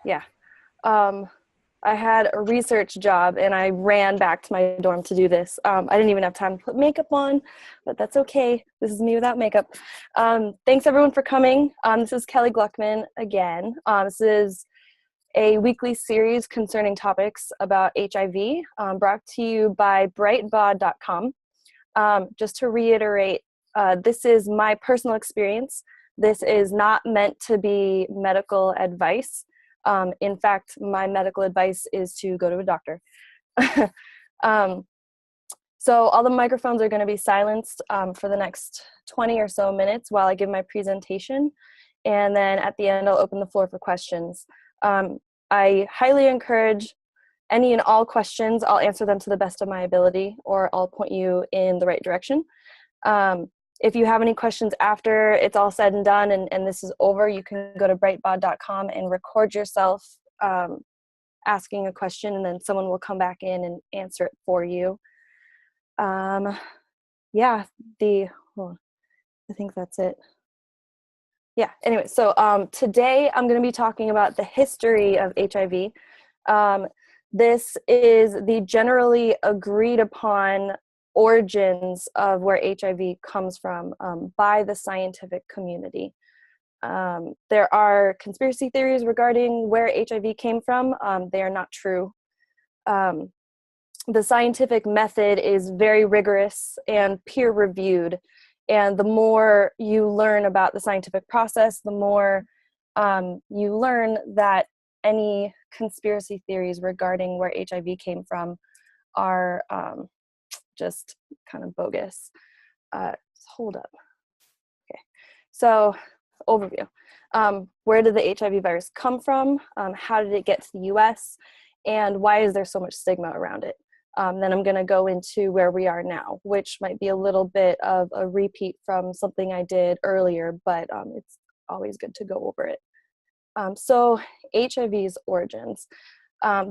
Yeah. Um, I had a research job and I ran back to my dorm to do this. I didn't even have time to put makeup on, but that's okay. This is me without makeup. Thanks everyone for coming. This is Kelly Gluckman again. This is a weekly series concerning topics about HIV, brought to you by brightbod.com. Just to reiterate, this is my personal experience. This is not meant to be medical advice. In fact, my medical advice is to go to a doctor. um, so all the microphones are going to be silenced for the next 20 or so minutes while I give my presentation. And then at the end, I'll open the floor for questions. I highly encourage any and all questions. I'll answer them to the best of my ability, or I'll point you in the right direction. If you have any questions after it's all said and done and this is over, you can go to brightbod.com and record yourself asking a question, and then someone will come back in and answer it for you. Yeah, I think that's it. Yeah, anyway, so today I'm going to be talking about the history of HIV. This is the generally agreed upon origins of where HIV comes from by the scientific community. There are conspiracy theories regarding where HIV came from. They are not true. The scientific method is very rigorous and peer-reviewed, and the more you learn about the scientific process, the more you learn that any conspiracy theories regarding where HIV came from are just kind of bogus. Hold up. Okay, so overview. Where did the HIV virus come from? How did it get to the US? And why is there so much stigma around it? Then I'm going to go into where we are now, which might be a little bit of a repeat from something I did earlier, but it's always good to go over it. So HIV's origins.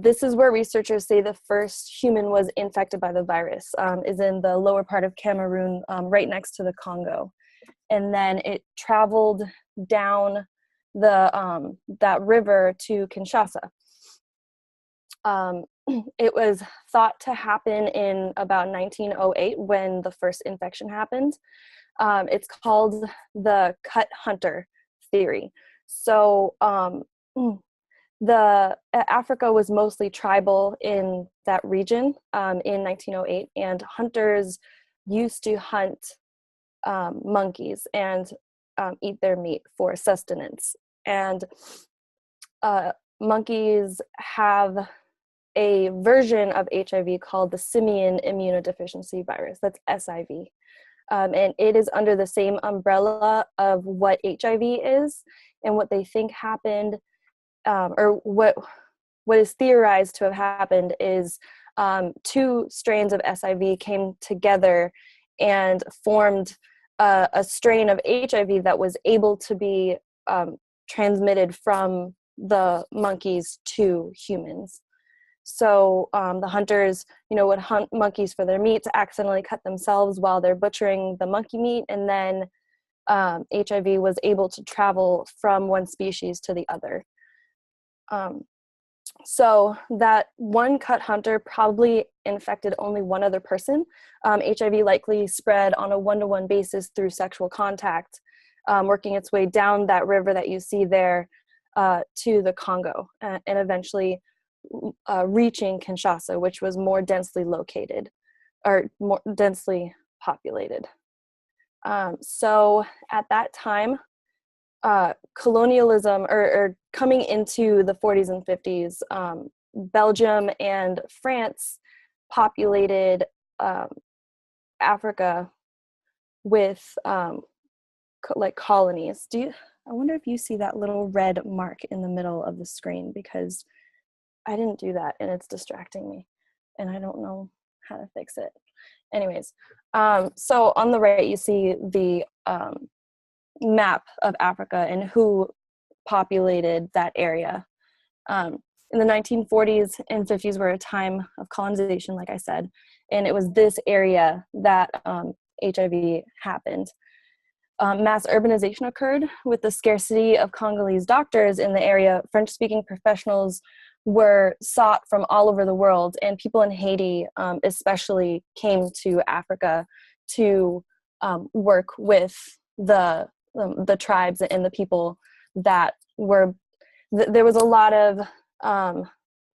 This is where researchers say the first human was infected by the virus, is in the lower part of Cameroon, right next to the Congo. And then it traveled down that river to Kinshasa. It was thought to happen in about 1908 when the first infection happened. It's called the cut hunter theory. So Africa was mostly tribal in that region in 1908, and hunters used to hunt monkeys and eat their meat for sustenance. And monkeys have a version of HIV called the simian immunodeficiency virus, that's SIV. And it is under the same umbrella of what HIV is, and what they think happened, or what is theorized to have happened is two strains of SIV came together and formed a strain of HIV that was able to be transmitted from the monkeys to humans. So the hunters, would hunt monkeys for their meat to accidentally cut themselves while they're butchering the monkey meat, and then HIV was able to travel from one species to the other. So that one cut hunter probably infected only one other person. HIV likely spread on a one-to-one basis through sexual contact, working its way down that river that you see there to the Congo, and eventually reaching Kinshasa, which was more densely located, or more densely populated. So at that time, colonialism, or coming into the 40s and 50s, Belgium and France populated Africa with colonies. I wonder if you see that little red mark in the middle of the screen, because I didn't do that and it's distracting me and I don't know how to fix it. Anyways, so on the right you see the map of Africa and who populated that area. In the 1940s and 50s were a time of colonization, like I said, and it was this area that HIV happened. mass urbanization occurred with the scarcity of Congolese doctors in the area. French-speaking professionals were sought from all over the world, and people in Haiti especially came to Africa to work with the tribes and the people that were, there was a lot of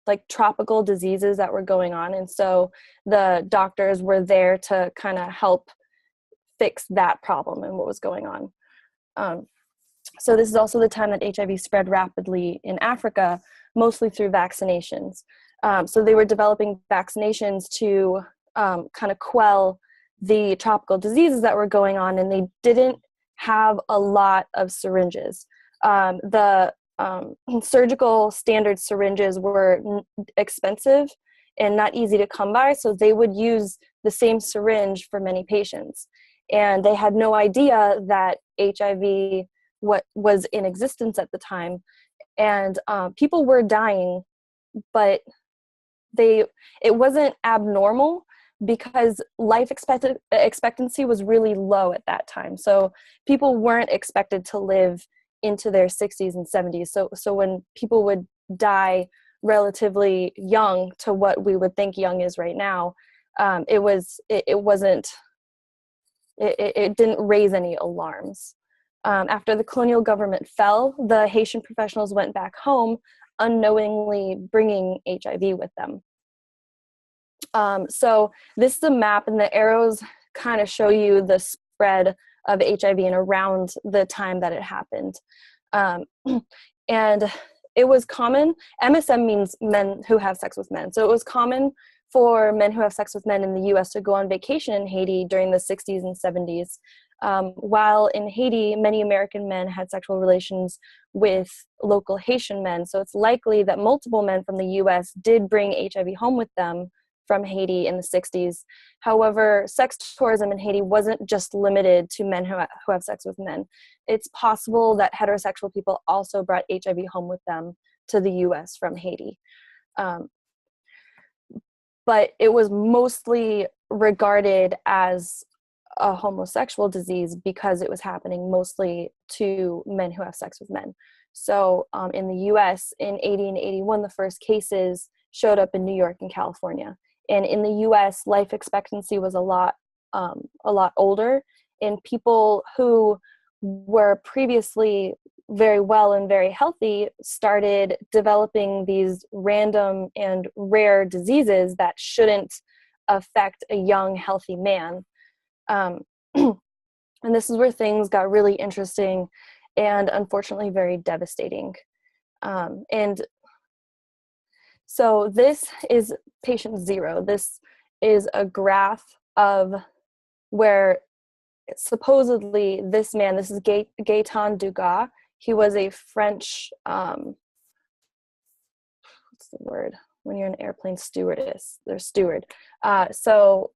like tropical diseases that were going on, and so the doctors were there to kind of help fix that problem and what was going on. So this is also the time that HIV spread rapidly in Africa, mostly through vaccinations. So they were developing vaccinations to kind of quell the tropical diseases that were going on, and they didn't have a lot of syringes. The surgical standard syringes were expensive and not easy to come by, so they would use the same syringe for many patients. And they had no idea that HIV was in existence at the time. And people were dying, but it wasn't abnormal because life expectancy was really low at that time. So people weren't expected to live into their 60s and 70s. So when people would die relatively young to what we would think young is right now, it didn't raise any alarms. After the colonial government fell, the Haitian professionals went back home, unknowingly bringing HIV with them. So this is a map, and the arrows kind of show you the spread of HIV and around the time that it happened. And it was common, MSM means men who have sex with men. So it was common for men who have sex with men in the US to go on vacation in Haiti during the 60s and 70s. While in Haiti, many American men had sexual relations with local Haitian men. So it's likely that multiple men from the US did bring HIV home with them from Haiti in the 60s. However, sex tourism in Haiti wasn't just limited to men who have sex with men. It's possible that heterosexual people also brought HIV home with them to the US from Haiti. But it was mostly regarded as a homosexual disease because it was happening mostly to men who have sex with men. So in the US in 80 and 81, the first cases showed up in New York and California. And in the US, life expectancy was a lot older, and people who were previously very well and very healthy started developing these random and rare diseases that shouldn't affect a young, healthy man. And this is where things got really interesting and unfortunately very devastating. And so this is patient 0. This is a graph of where supposedly this man, this is Gaetan Dugas. He was a French, what's the word? When you're an airplane stewardess, they're steward. So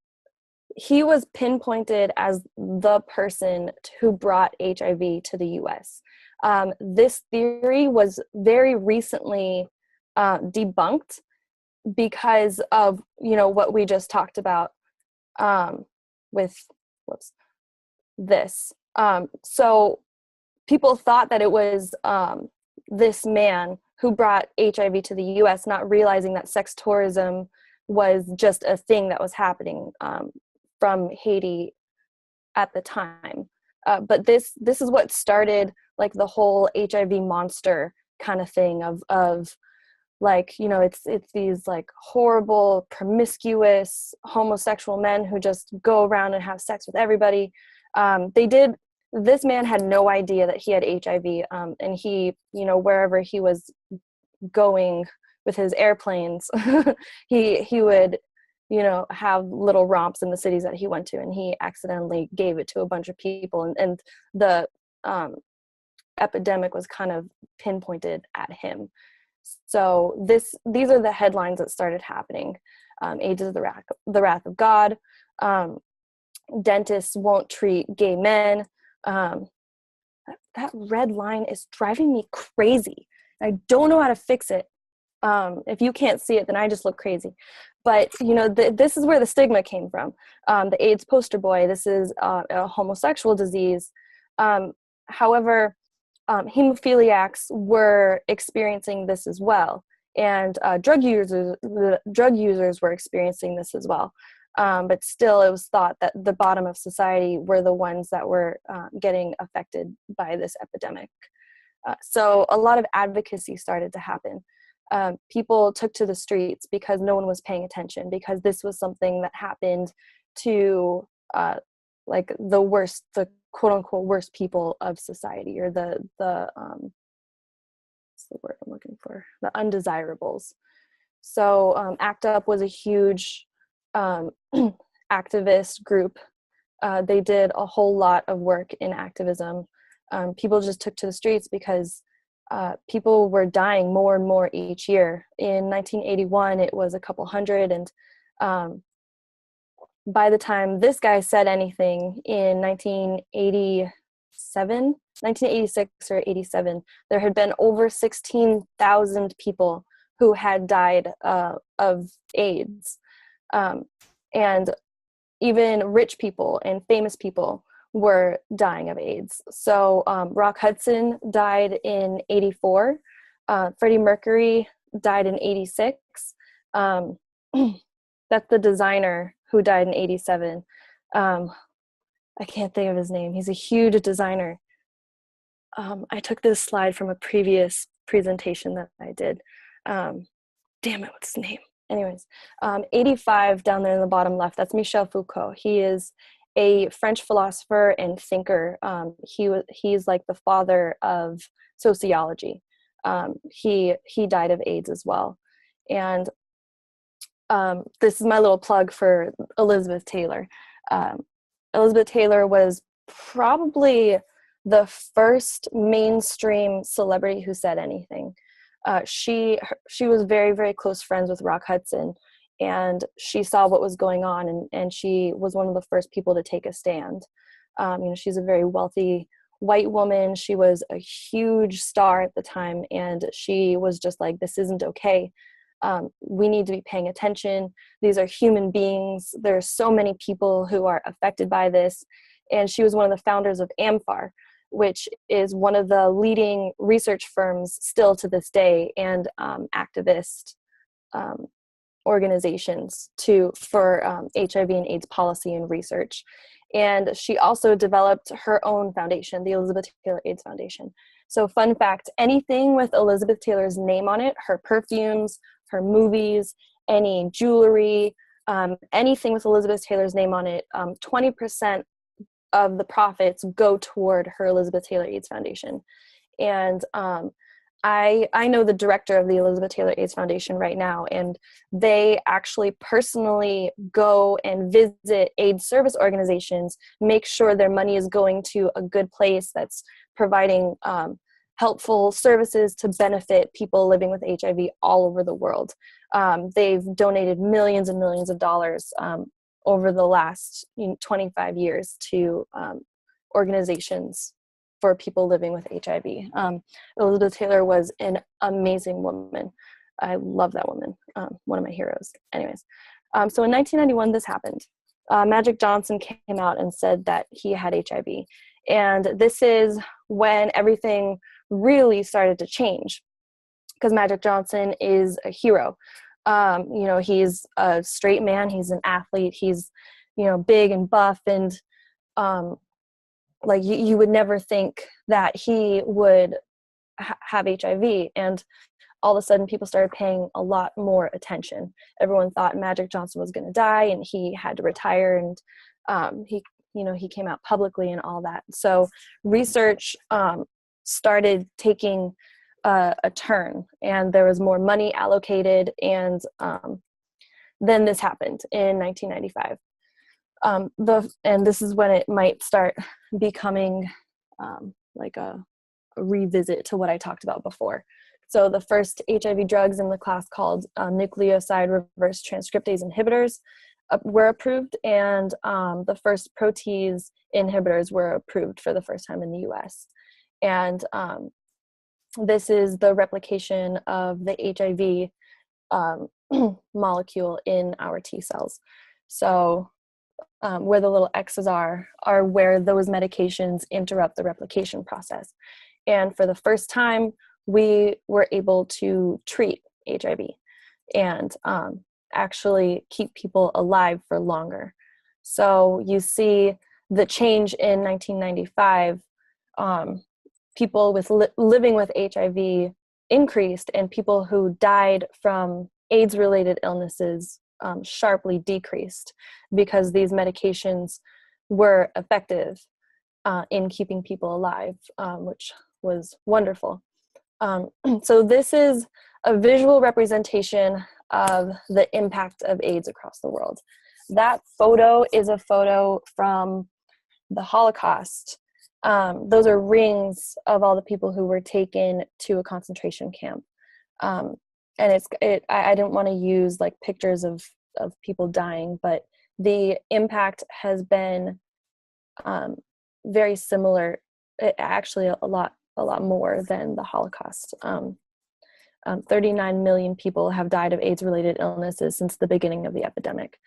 he was pinpointed as the person who brought HIV to the US. This theory was very recently debunked because of, what we just talked about with this. So people thought that it was this man who brought HIV to the US, not realizing that sex tourism was just a thing that was happening from Haiti at the time. But this is what started like the whole HIV monster kind of thing of like, it's these like horrible, promiscuous, homosexual men who just go around and have sex with everybody. This man had no idea that he had HIV, and he, wherever he was going with his airplanes, he would, have little romps in the cities that he went to, and he accidentally gave it to a bunch of people, and the epidemic was kind of pinpointed at him. So these are the headlines that started happening. AIDS is the wrath of God. Dentists won't treat gay men. That red line is driving me crazy. I don't know how to fix it. If you can't see it, then I just look crazy. But, this is where the stigma came from. The AIDS poster boy, this is a homosexual disease. However, hemophiliacs were experiencing this as well, and drug users were experiencing this as well. But still, it was thought that the bottom of society were the ones that were getting affected by this epidemic. So a lot of advocacy started to happen. People took to the streets because no one was paying attention, because this was something that happened to like the quote unquote worst people of society, or the what's the word I'm looking for? The undesirables. So ACT UP was a huge activist group. They did a whole lot of work in activism. People just took to the streets because people were dying more and more each year. In 1981, it was a couple hundred, and by the time this guy said anything in 1986 or 87, there had been over 16,000 people who had died of AIDS. And even rich people and famous people were dying of AIDS. So Rock Hudson died in 84. Freddie Mercury died in 86. That's the designer who died in 87. I can't think of his name. He's a huge designer. I took this slide from a previous presentation that I did. Damn it, what's his name? Anyways, 85 down there in the bottom left, that's Michel Foucault. He is a French philosopher and thinker. He's like the father of sociology. He died of AIDS as well. And this is my little plug for Elizabeth Taylor. Elizabeth Taylor was probably the first mainstream celebrity who said anything. She was very, very close friends with Rock Hudson, and she saw what was going on, and she was one of the first people to take a stand. She's a very wealthy white woman. She was a huge star at the time, and she was just like, this isn't okay. We need to be paying attention. These are human beings. There are so many people who are affected by this. And she was one of the founders of AMFAR, which is one of the leading research firms still to this day, and activist organizations for HIV and AIDS policy and research. And she also developed her own foundation, the Elizabeth Taylor AIDS Foundation. So fun fact, anything with Elizabeth Taylor's name on it, her perfumes, her movies, any jewelry, anything with Elizabeth Taylor's name on it, 20% of the profits go toward her Elizabeth Taylor AIDS Foundation. And I know the director of the Elizabeth Taylor AIDS Foundation right now, and they actually personally go and visit AIDS service organizations, make sure their money is going to a good place that's providing helpful services to benefit people living with HIV all over the world. They've donated millions and millions of dollars over the last 25 years to organizations for people living with HIV. Elizabeth Taylor was an amazing woman. I love that woman, one of my heroes. Anyways, so in 1991, this happened. Magic Johnson came out and said that he had HIV. And this is when everything really started to change, because Magic Johnson is a hero. He's a straight man, he's an athlete, he's, big and buff, and like you would never think that he would have HIV. And all of a sudden people started paying a lot more attention. Everyone thought Magic Johnson was going to die and he had to retire, and he came out publicly and all that. So research started taking a turn, and there was more money allocated, and then this happened in 1995. And this is when it might start becoming like a revisit to what I talked about before. So the first HIV drugs in the class called nucleoside reverse transcriptase inhibitors were approved, and the first protease inhibitors were approved for the first time in the US. And this is the replication of the HIV molecule in our T cells. So where the little X's are where those medications interrupt the replication process. And for the first time, we were able to treat HIV and actually keep people alive for longer. So you see the change in 1995, people with living with HIV increased, and people who died from AIDS-related illnesses sharply decreased because these medications were effective in keeping people alive, which was wonderful. So this is a visual representation of the impact of AIDS across the world. That photo is a photo from the Holocaust. Those are rings of all the people who were taken to a concentration camp. And I didn't want to use like pictures of people dying, but the impact has been very similar, actually a lot more than the Holocaust. 39 million people have died of AIDS-related illnesses since the beginning of the epidemic.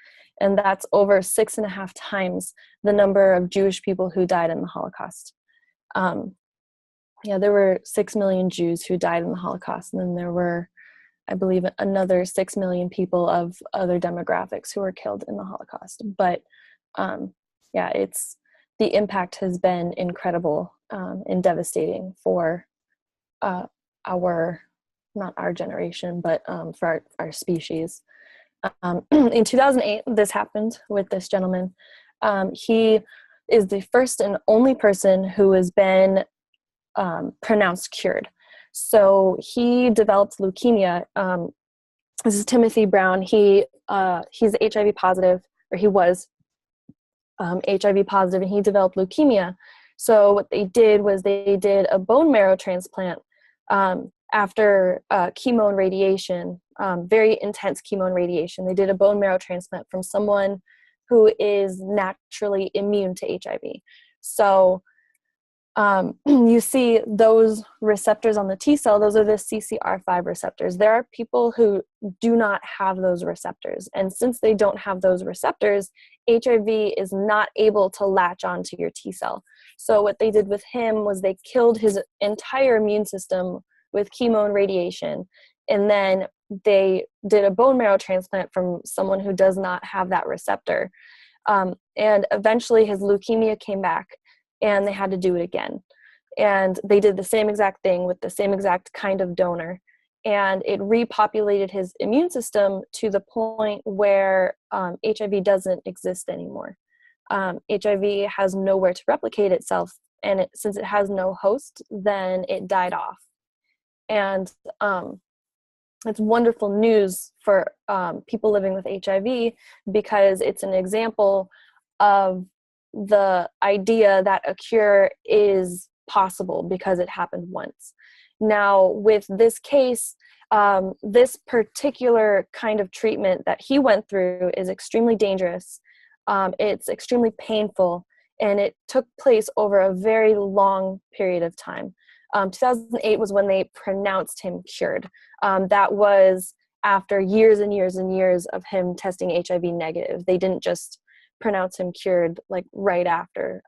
And that's over 6.5 times the number of Jewish people who died in the Holocaust. There were 6 million Jews who died in the Holocaust, and then there were, I believe, another 6 million people of other demographics who were killed in the Holocaust. But the impact has been incredible and devastating for not our generation, but for our species. In 2008, this happened with this gentleman. He is the first and only person who has been pronounced cured. So he developed leukemia. This is Timothy Brown. He's HIV positive, or he was HIV positive, and he developed leukemia. So what they did was they did a bone marrow transplant after chemo and radiation, very intense chemo and radiation. They did a bone marrow transplant from someone who is naturally immune to HIV. So you see those receptors on the T cell, those are the CCR5 receptors. There are people who do not have those receptors. And since they don't have those receptors, HIV is not able to latch onto your T cell. So what they did with him was they killed his entire immune system with chemo and radiation. And then they did a bone marrow transplant from someone who does not have that receptor. And eventually his leukemia came back, and they had to do it again. And they did the same exact thing with the same exact kind of donor. And it repopulated his immune system to the point where HIV doesn't exist anymore. HIV has nowhere to replicate itself, and since it has no host, then it died off. And it's wonderful news for people living with HIV, because it's an example of the idea that a cure is possible because it happened once. Now, with this case, this particular kind of treatment that he went through is extremely dangerous. It's extremely painful, and it took place over a very long period of time. 2008 was when they pronounced him cured. That was after years and years and years of him testing HIV negative. They didn't just pronounce him cured like right after.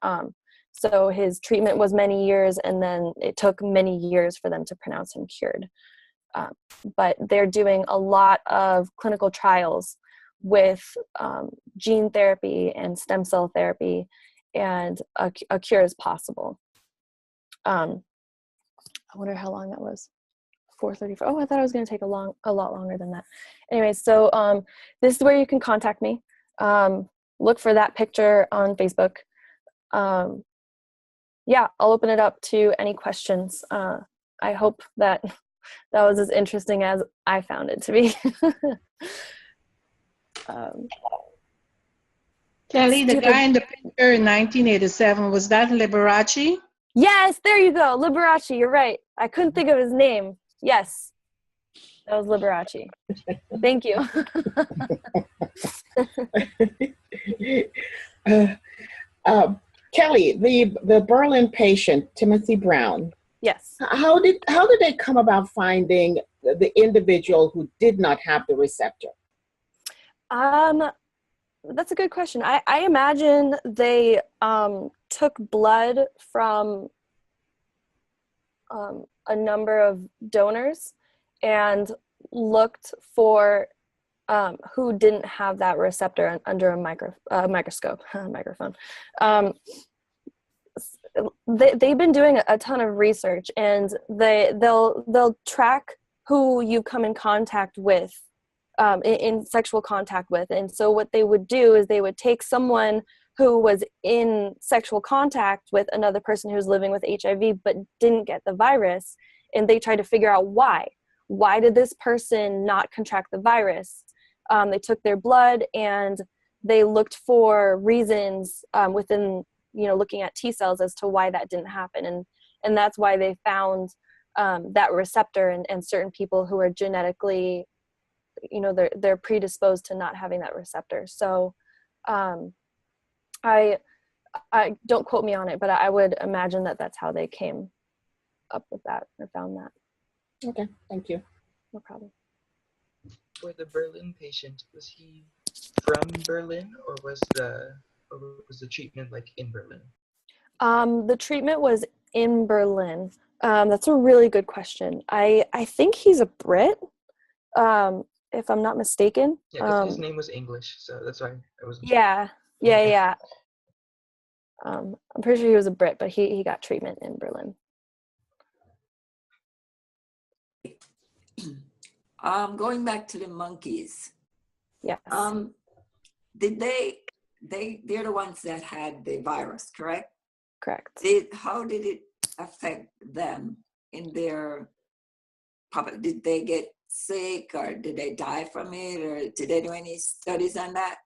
So his treatment was many years, and then it took many years for them to pronounce him cured. But they're doing a lot of clinical trials with gene therapy and stem cell therapy, and a cure is possible. I wonder how long that was. 4:34. Oh, I thought it was going to take a lot longer than that. Anyway, so this is where you can contact me. Look for that picture on Facebook. I'll open it up to any questions. I hope that was as interesting as I found it to be. Kelly, the guy in the picture in 1987, was that Liberace? Yes, there you go. Liberace, you're right. I couldn't think of his name. Yes, that was Liberace. Thank you. Kelly, the Berlin patient, Timothy Brown. Yes. How did they come about finding the individual who did not have the receptor? That's a good question. I imagine they took blood from a number of donors and looked for who didn't have that receptor under a microscope, microphone. They've been doing a ton of research, and they'll track who you come in contact with, in sexual contact with. And so what they would do is they would take someone who was in sexual contact with another person who was living with HIV but didn't get the virus, and they tried to figure out why. Why did this person not contract the virus? They took their blood and they looked for reasons within, looking at T cells as to why that didn't happen. And that's why they found that receptor in certain people who are genetically, they're predisposed to not having that receptor. So I don't quote me on it, but I would imagine that that's how they came up with that or found that. Okay, thank you. No problem. For the Berlin patient, was he from Berlin, or was the treatment like in Berlin? The treatment was in Berlin. That's a really good question. I think he's a Brit, if I'm not mistaken. Yeah, because his name was English, so that's why I was. Yeah. I'm pretty sure he was a Brit, but he got treatment in Berlin. Going back to the monkeys. Yes. Did they're the ones that had the virus, correct? Correct. How did it affect them in their public? Did they get sick, or did they die from it, or did they do any studies on that?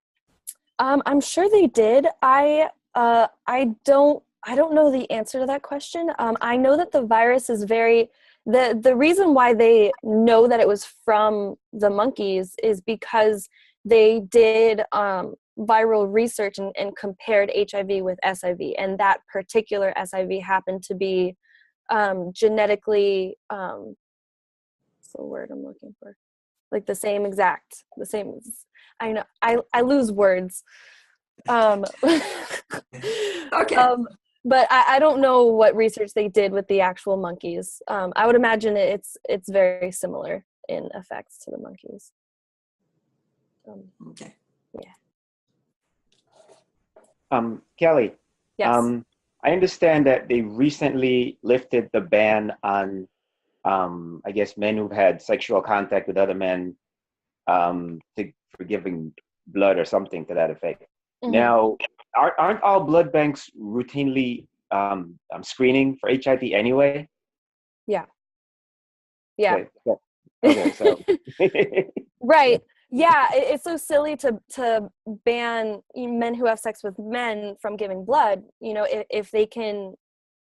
I'm sure they did. I don't know the answer to that question. I know that the virus is the reason why they know that it was from the monkeys is because they did viral research and compared HIV with SIV, and that particular SIV happened to be genetically, what's the word I'm looking for? Like the same. I know I lose words. Okay. But I don't know what research they did with the actual monkeys. I would imagine it's very similar in effects to the monkeys. Okay. Yeah. Kelly. Yes. I understand that they recently lifted the ban on, I guess, men who've had sexual contact with other men for giving blood or something to that effect. Mm-hmm. Now, aren't all blood banks routinely screening for HIV anyway? Yeah. Yeah. Okay, so. Right. Yeah, it's so silly to ban men who have sex with men from giving blood. If they can,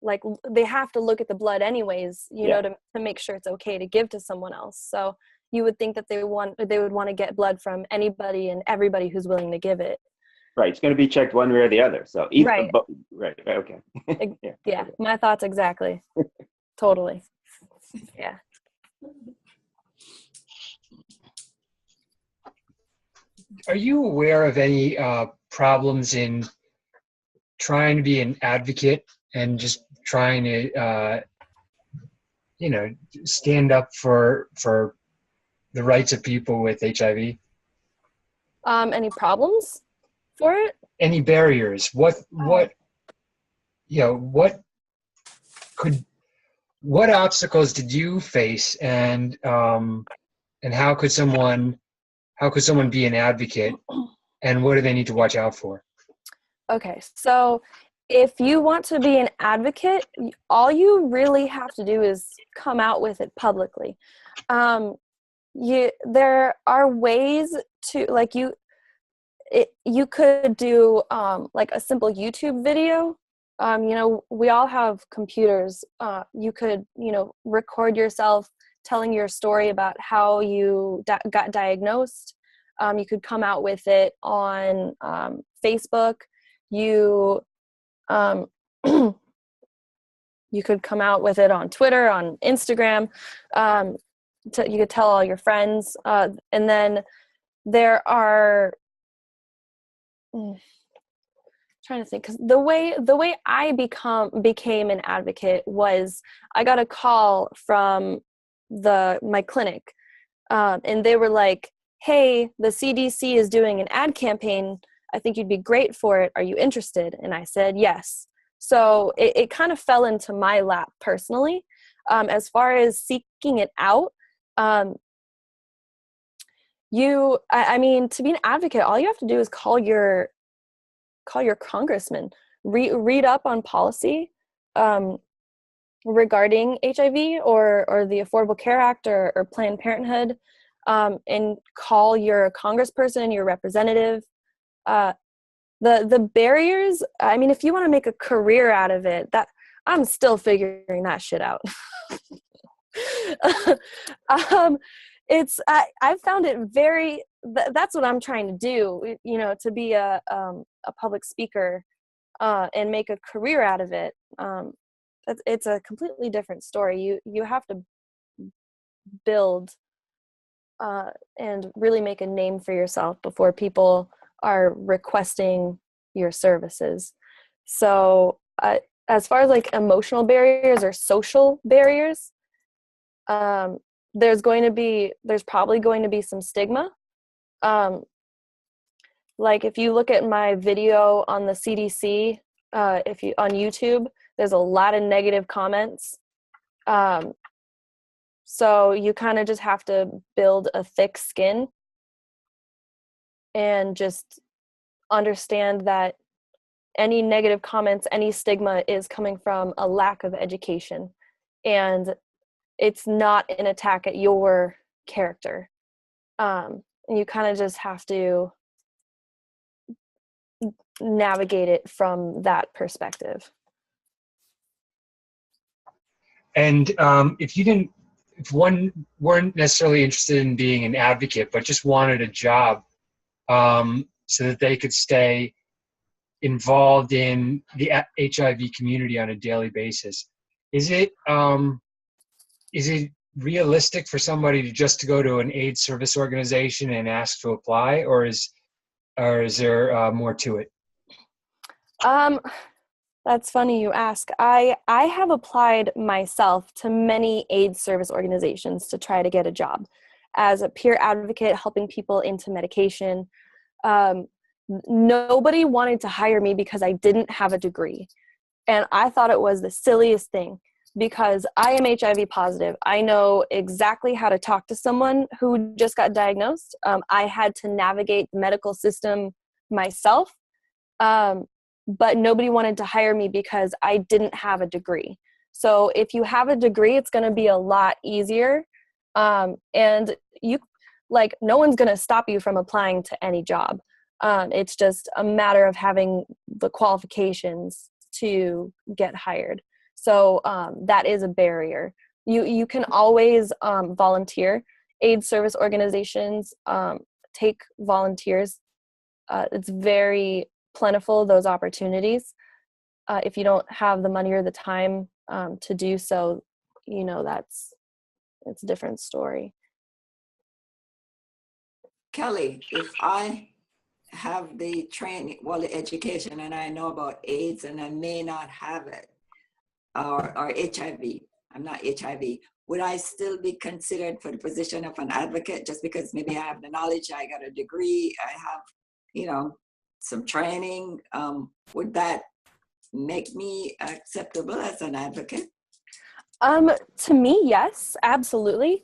like, they have to look at the blood anyways, to make sure it's okay to give to someone else. So you would think that they would want to get blood from anybody and everybody who's willing to give it. Right, it's going to be checked one way or the other. So either, right, okay. Yeah, my thoughts exactly. Totally. Yeah. Are you aware of any problems in trying to be an advocate and just trying to, stand up for the rights of people with HIV? Any problems for it? Any barriers? What obstacles did you face, and how could someone be an advocate, and what do they need to watch out for? Okay, so if you want to be an advocate, all you really have to do is come out with it publicly. There are ways to, like, you could do like a simple YouTube video. We all have computers. You could, record yourself telling your story about how you got diagnosed. You could come out with it on Facebook. You could come out with it on Twitter, on Instagram. You could tell all your friends. And then there are trying to think, because the way I became an advocate was I got a call from my clinic, and they were like, hey, the CDC is doing an ad campaign. I think you'd be great for it. Are you interested? And I said yes. So it kind of fell into my lap personally. As far as seeking it out, I mean, to be an advocate, all you have to do is call your congressman, read up on policy regarding HIV or the Affordable Care Act or Planned Parenthood, and call your congressperson, your representative. The barriers, I mean, if you want to make a career out of it, that I'm still figuring that shit out. I've found it very, that's what I'm trying to do, to be a public speaker, and make a career out of it. It's a completely different story. You have to build and really make a name for yourself before people are requesting your services. So as far as like emotional barriers or social barriers, there's probably going to be some stigma. Like if you look at my video on the CDC, on YouTube, there's a lot of negative comments. So you kind of just have to build a thick skin and just understand that any negative comments, any stigma is coming from a lack of education, and it's not an attack at your character. And you kind of just have to navigate it from that perspective. And if one weren't necessarily interested in being an advocate, but just wanted a job, so that they could stay involved in the HIV community on a daily basis, is it realistic for somebody to go to an AIDS service organization and ask to apply, or is there more to it? That's funny you ask. I have applied myself to many AIDS service organizations to try to get a job as a peer advocate, helping people into medication. Nobody wanted to hire me because I didn't have a degree. And I thought it was the silliest thing, because I am HIV positive. I know exactly how to talk to someone who just got diagnosed. I had to navigate the medical system myself. But nobody wanted to hire me because I didn't have a degree. So if you have a degree, it's going to be a lot easier. And no one's going to stop you from applying to any job. It's just a matter of having the qualifications to get hired. So that is a barrier. You can always volunteer. AIDS service organizations take volunteers. It's very plentiful, those opportunities. If you don't have the money or the time to do so, it's a different story. Kelly, if I have the training, the education, and I know about AIDS and I may not have it, or HIV, I'm not HIV, would I still be considered for the position of an advocate just because maybe I have the knowledge, I got a degree, I have, some training? Would that make me acceptable as an advocate? To me, yes, absolutely.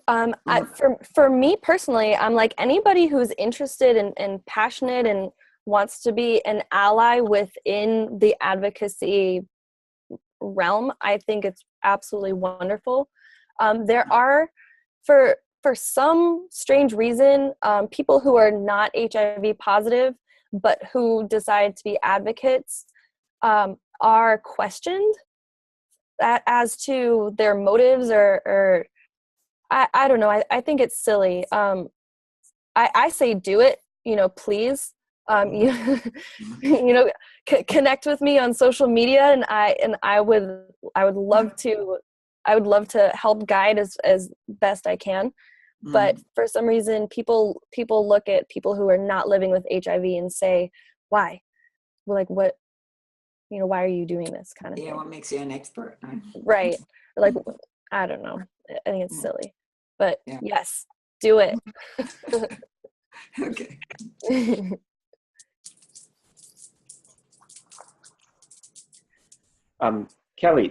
For me personally, I'm like, anybody who's interested and passionate and wants to be an ally within the advocacy realm, I think it's absolutely wonderful. There are, for some strange reason, people who are not HIV positive, but who decide to be advocates, are questioned as to their motives, or I don't know. I think it's silly. I say do it, please. Connect with me on social media, and I would love to help guide as best I can. But for some reason, people look at people who are not living with HIV and say, why? Well, like, what, why are you doing this kind of Yeah, thing? what makes you an expert? Right? Right. Or like, I don't know. I think it's silly. But Yeah. yes, do it. Okay. Kelly,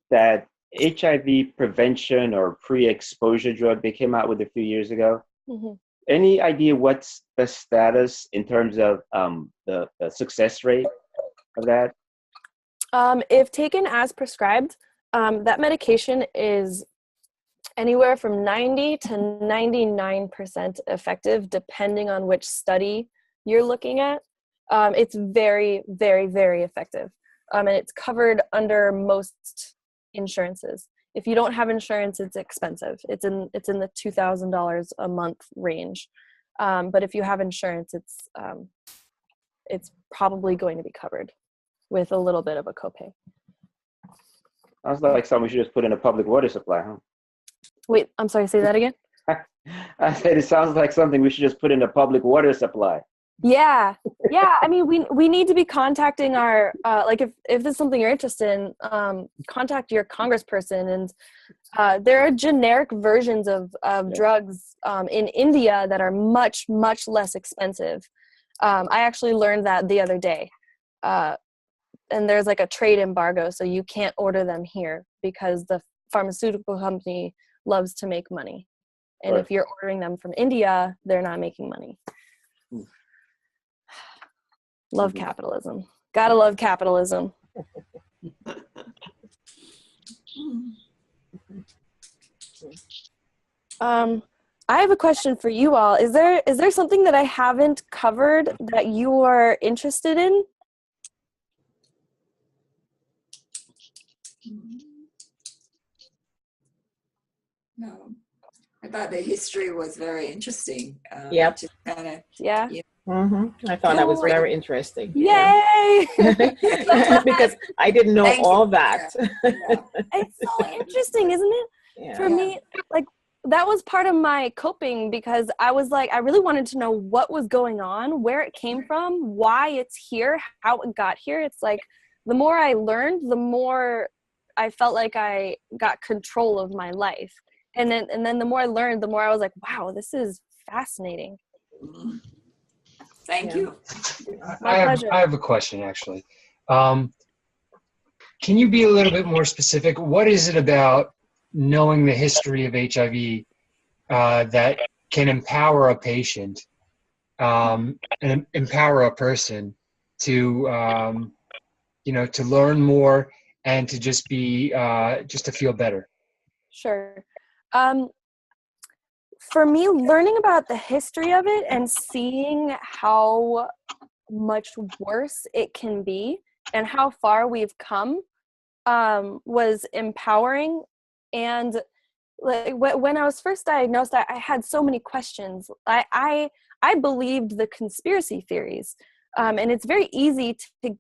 that HIV prevention or pre-exposure drug they came out with a few years ago. Mhm. Any idea what's the status in terms of the success rate of that? If taken as prescribed, that medication is anywhere from 90 to 99% effective, depending on which study you're looking at. It's very, very, very effective. And it's covered under most insurances. If you don't have insurance, it's expensive. It's in the $2,000 a month range. But if you have insurance, it's probably going to be covered with a little bit of a copay. Sounds like something we should just put in a public water supply, huh? Wait, I'm sorry, say that again? I said it sounds like something we should just put in a public water supply. Yeah. I mean, we need to be contacting our like if this is something you're interested in, contact your congressperson. And there are generic versions of drugs in India that are much, much less expensive. I actually learned that the other day. And there's like a trade embargo, so you can't order them here because the pharmaceutical company loves to make money. And Right. if you're ordering them from India, they're not making money. Love capitalism. Gotta love capitalism. I have a question for you all. Is there something that I haven't covered that you are interested in? No, I thought the history was very interesting. Yep. Just kind of, Yeah. I thought that was Cool. very interesting. Yay! Because I didn't know Thank you. all that. Yeah. It's so interesting, isn't it? Yeah. For me, like, that was part of my coping, because I was like, I really wanted to know what was going on, where it came from, why it's here, how it got here. It's like, the more I learned, the more I felt like I got control of my life. And then the more I learned, the more I was like, wow, this is fascinating. Thank Yeah. you. My pleasure. I have a question, actually. Can you be a little bit more specific? What is it about knowing the history of HIV that can empower a patient and empower a person to, to learn more and to just be, just to feel better? Sure. For me, learning about the history of it and seeing how much worse it can be and how far we've come was empowering. And like when I was first diagnosed, I had so many questions. I believed the conspiracy theories, and it's very easy to,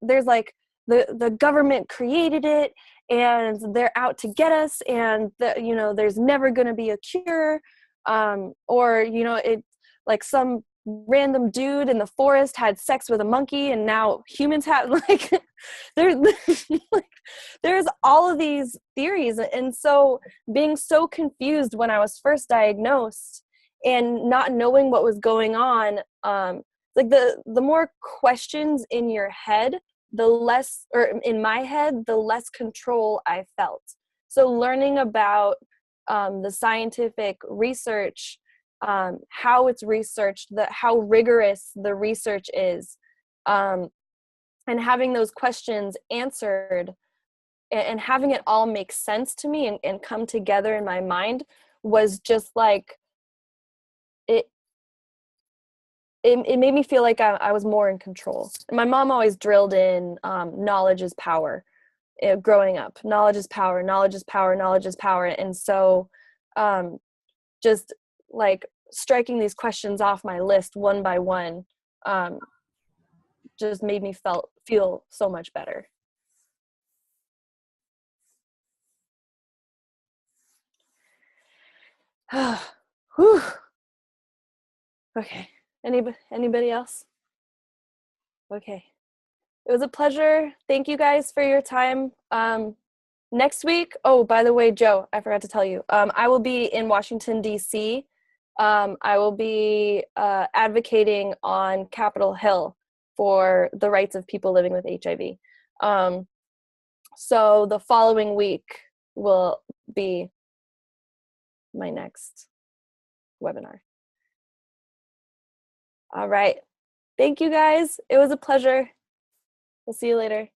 there's like the government created it, and they're out to get us, and there's never going to be a cure, or it, like, some random dude in the forest had sex with a monkey and now humans have, like, there's like, there's all of these theories. And so being so confused when I was first diagnosed and not knowing what was going on, like the more questions in your head, the less, or in my head, the less control I felt. So learning about the scientific research, how it's researched, how rigorous the research is, and having those questions answered, and having it all make sense to me and come together in my mind, was just like, it made me feel like I was more in control. And my mom always drilled in knowledge is power. Growing up, knowledge is power, knowledge is power, knowledge is power. And so just like striking these questions off my list one by one just made me feel so much better. Whew. Okay, Anybody else? Okay. It was a pleasure. Thank you guys for your time. Next week, oh, by the way, Joe, I forgot to tell you, I will be in Washington, D.C. I will be advocating on Capitol Hill for the rights of people living with HIV. So the following week will be my next webinar. All right. Thank you guys. It was a pleasure. We'll see you later.